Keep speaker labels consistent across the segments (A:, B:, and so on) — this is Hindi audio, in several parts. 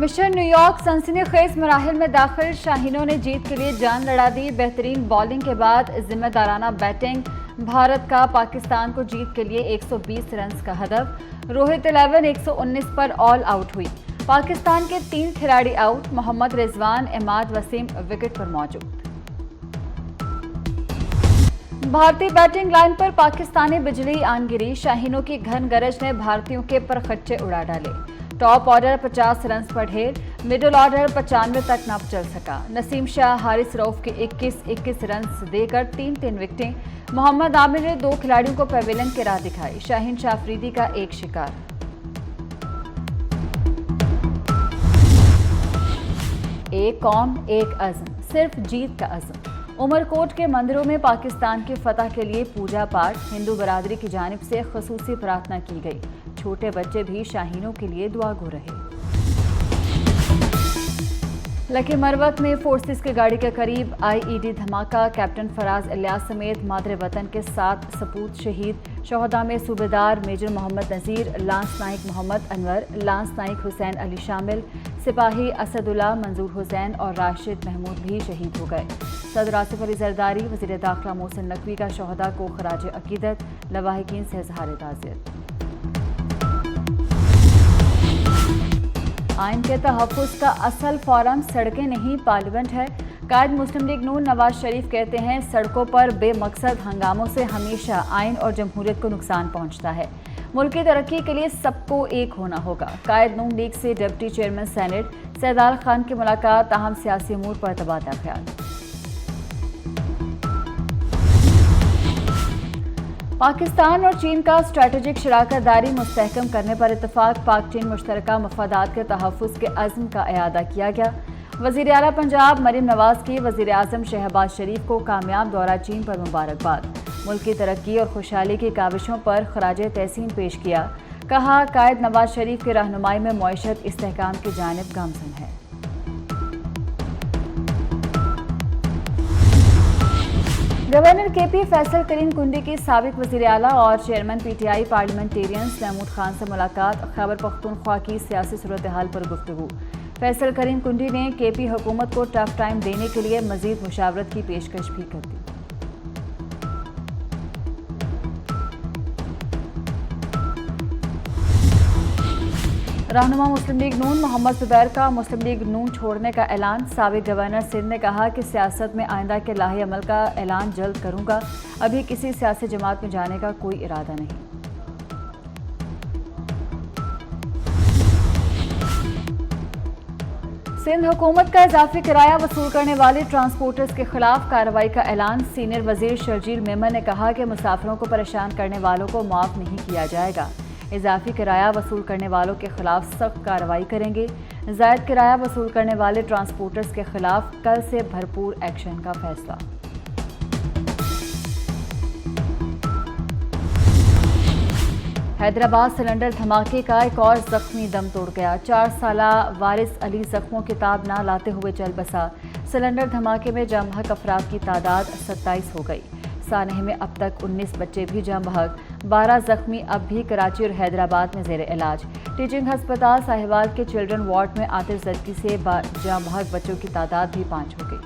A: मिशन न्यूयॉर्क सनसनीखेज मराहिल में दाखिल, शाहीनों ने जीत के लिए जान लड़ा दी। बेहतरीन बॉलिंग के बाद जिम्मेदाराना बैटिंग, भारत का पाकिस्तान को जीत के लिए 120 रन का हदफ। रोहित 11 119 पर ऑल आउट हुई। पाकिस्तान के 3 खिलाड़ी आउट, मोहम्मद रिजवान, इमाद वसीम विकेट पर मौजूद। भारतीय बैटिंग लाइन पर पाकिस्तानी बिजली आन गिरी, शाहीनों की घन गरज ने भारतीयों के परखच्चे उड़ा डाले। टॉप ऑर्डर 50 रन पर ढेर, मिडिल ऑर्डर 95 तक न चल सका। नसीम शाह, हारिस रऊफ के 21 रन देकर 3 विकेटें। मोहम्मद आमिर ने 2 खिलाड़ियों को पवेलियन की राह दिखाई। शाहीन शाह अफरीदी का 1 शिकार। एक कौम एक अज़्म, सिर्फ जीत का अज़्म। उमरकोट के मंदिरों में पाकिस्तान की फतह के लिए पूजा पाठ, हिंदू बरादरी की जानिब से खुसूसी प्रार्थना की गई। छोटे बच्चे भी शाहीनों के लिए दुआ गो रहे। लकी मरवत में फोर्सेस की गाड़ी के करीब आईईडी धमाका, कैप्टन फराज इलियास समेत मादरे वतन के 7 सपूत शहीद। शोहदा में सूबेदार मेजर मोहम्मद नज़ीर, लांस नाइक मोहम्मद अनवर, लांस नाइक हुसैन अली शामिल। सिपाही असदुल्ला, मंजूर हुसैन और राशिद महमूद भी शहीद हो गए। सदर आसिफ अली जरदारी, वज़ीर दाखिला मोहसिन नकवी का शोहदा को खराज अकीदत, लवाहिकीन से इज़हार ताज़ियत। आइन के तहफ़्फ़ुज़ का असल फोरम सड़कें नहीं पार्लियामेंट है। कायद मुस्लिम लीग नून नवाज शरीफ कहते हैं, सड़कों पर बेमकसद हंगामों से हमेशा आइन और जमहूरियत को नुकसान पहुंचता है। मुल्क की तरक्की के लिए सबको एक होना होगा। कायद नून लीग से डिप्टी चेयरमैन सेनेट सैदाल खान की मुलाकात, ताहम सियासी अमूर पर तबादला ख्याल। पाकिस्तान और चीन का स्ट्रेटेजिक शराकत दारी मुस्तहकम करने पर इत्तफाक, पाक चीन मुश्तरका मफादात के तहफ़्फ़ुज़ के अज़्म का इआदा किया गया। वज़ीर आला पंजाब मरीम नवाज की वज़ीर आज़म शहबाज शरीफ को कामयाब दौरा चीन पर मुबारकबाद। मुल्क की तरक्की और खुशहाली की काविशों पर खराज तहसीन पेश किया। कहा, कायद नवाज शरीफ की रहनुमाई में मईशत इस्तेहकाम की जानिब गामज़न है। गवर्नर केपी फैसल करीम कुंडी की साबिक वज़ीर आला और chairman PTI parliamentarians Mahmood Khan से मुलाकात, खैबर पख्तूनख्वा की सियासी सूरत हाल पर गुफ्तगू। फैसल करीम कुंडी ने केपी हुकूमत को टफ टाइम देने के लिए मजीद मुशावरत की पेशकश भी कर दी। रहनुमा मुस्लिम लीग नून मोहम्मद जुबैर का मुस्लिम लीग नून छोड़ने का ऐलान। साबिक गवर्नर सिंध ने कहा कि सियासत में आइंदा के लाहे अमल का ऐलान जल्द करूंगा, अभी किसी सियासी जमात में जाने का कोई इरादा नहीं। सिंध हुकूमत का इजाफी किराया वसूल करने वाले ट्रांसपोर्टर्स के खिलाफ कार्रवाई का ऐलान। सीनियर वजीर शर्जील मेमन ने कहा कि मुसाफिरों को परेशान करने वालों को माफ नहीं किया जाएगा। इजाफी किराया वसूल करने वालों के खिलाफ सख्त कार्रवाई करेंगे। जायद किराया वसूल करने वाले ट्रांसपोर्टर्स के खिलाफ कल से भरपूर एक्शन का फैसला। हैदराबाद सिलेंडर धमाके का एक और जख्मी दम तोड़ गया। 4 साला वारिस अली जख्मों की ताब ना लाते हुए चल बसा। सिलेंडर धमाके में जाम बहक अफराद की तादाद 27 हो गई। सानह में अब तक 19 बच्चे भी जाम बहक, 12 जख्मी अब भी कराची और हैदराबाद में जेर इलाज। टीचिंग हस्पताल साहिवाल के चिल्ड्रन वार्ड में आतिशज़दगी से जाम बहक बच्चों की तादाद भी 5 हो गई।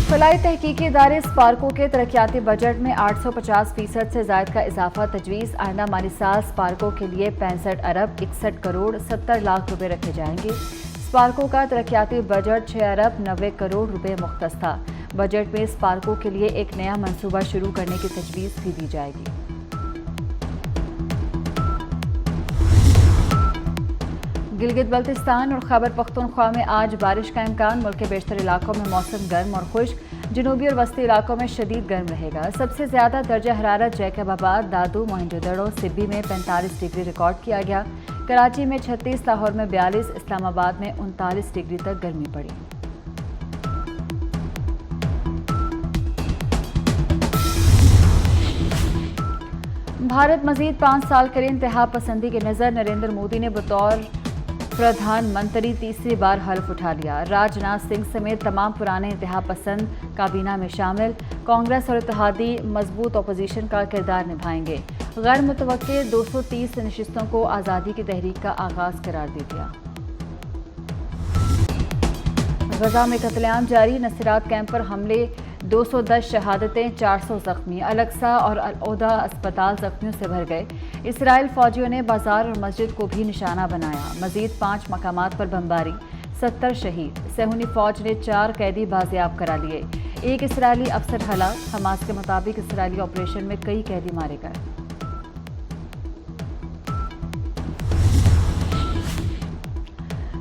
A: फलाई तहकीकी इदारे स्पार्को के तरक्याती बजट में 850% से ज़ायद का इजाफा तजवीज़। आइंदा माली साल स्पार्को के लिए 65 अरब 61 करोड़ 70 लाख रुपए रखे जाएंगे। स्पार्को का तरक्याती बजट 6 अरब 90 करोड़ रुपए मुख्तस था। बजट में स्पार्को के लिए एक नया मंसूबा शुरू करने की तजवीज़ भी दी जाएगी। गिलगित बल्तिस्तान और खैबर पख्तूनख्वा में आज बारिश का इम्कान। मुल्क के बेशतर इलाकों में मौसम गर्म और खुश्क, जनूबी और वस्ती इलाकों में शदीद गर्म रहेगा। सबसे ज़्यादा दर्जा हरारत जैकबाबाद, दादू, मोहनजोदड़ो, सिब्बी में 45 डिग्री रिकॉर्ड किया गया। कराची में 36, लाहौर में 42, इस्लामाबाद में 39 डिग्री तक गर्मी पड़ी। भारत मजीद 5 साल के लिए इंतहा पसंदी की नज़र। नरेंद्र मोदी ने बतौर प्रधानमंत्री तीसरी बार हल्फ उठा लिया। राजनाथ सिंह समेत तमाम पुराने इंतहा पसंद काबीना में शामिल। कांग्रेस और इत्तेहादी मजबूत अपोजिशन का किरदार निभाएंगे। गैर मुतवक्के 230 नशिस्तों को आज़ादी की तहरीक का आगाज़ करार दे दिया। गजा में कत्लेआम जारी, नसीरात कैंप पर हमले, 210 शहादतें, 400 जख्मी। अलक्सा और अल-ओदा अस्पताल जख्मियों से भर गए। इसराइल फौजियों ने बाजार और मस्जिद को भी निशाना बनाया। मजीद 5 मकामात पर बमबारी, 70 शहीद। सेहूनी फौज ने 4 कैदी बाजियाब करा लिए। एक इसराइली अफसर हलाक। हमास के मुताबिक इसराइली ऑपरेशन में कई कैदी मारे गए।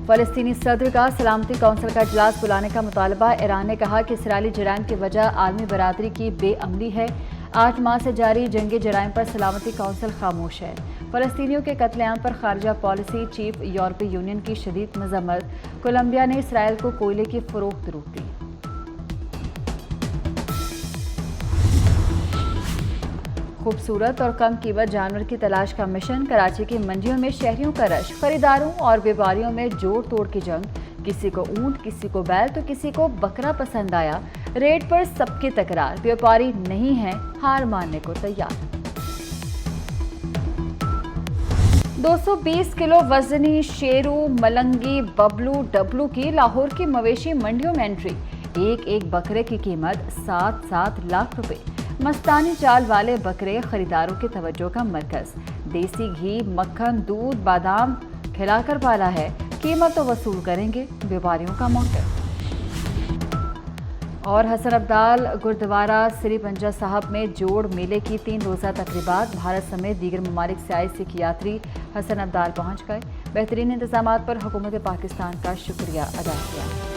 A: फ़लस्तीनी सदर का सलामती कौंसिल का इजलास बुलाने का मुतालबा। ईरान ने कहा कि इसराइली जराइम की वजह आलमी बरादरी की बेअमली है। 8 माह से जारी जंगी जराइम पर सलामती कौंसिल खामोश है। फ़लस्तीनियों के कत्लेआम पर खारजा पॉलिसी चीफ यूरोपीय यूनियन की शदीद मजम्मत। कोलंबिया ने इसराइल को कोयले की फरोख्त रोक दी। खूबसूरत और कम कीमत जानवर की तलाश का मिशन। कराची की मंडियों में शहरियों का रश, खरीदारों और व्यापारियों में जोड़ तोड़ की जंग। किसी को ऊंट, किसी को बैल तो किसी को बकरा पसंद आया। रेट पर सबकी तकरार, व्यापारी नहीं है हार मानने को तैयार। 220 किलो वजनी शेरू, मलंगी, बबलू, डबलू की लाहौर की मवेशी मंडियों में एंट्री। एक बकरे की कीमत 7-7 लाख रुपए। मस्तानी चाल वाले बकरे खरीदारों की तवज्जो का मरकज। देसी घी, मक्खन, दूध, बादाम खिलाकर पाला है। कीमत तो वसूल करेंगे व्यापारियों का मौका। और हसन अब्दाल गुरुद्वारा श्री पंजा साहब में जोड़ मेले की 3 रोज़ा तकरीबात। भारत समेत दीगर ममालिक से आए सिख यात्री हसन अब्दाल पहुंच गए। बेहतरीन इंतजामात पर हुकूमत पाकिस्तान का शुक्रिया अदा किया।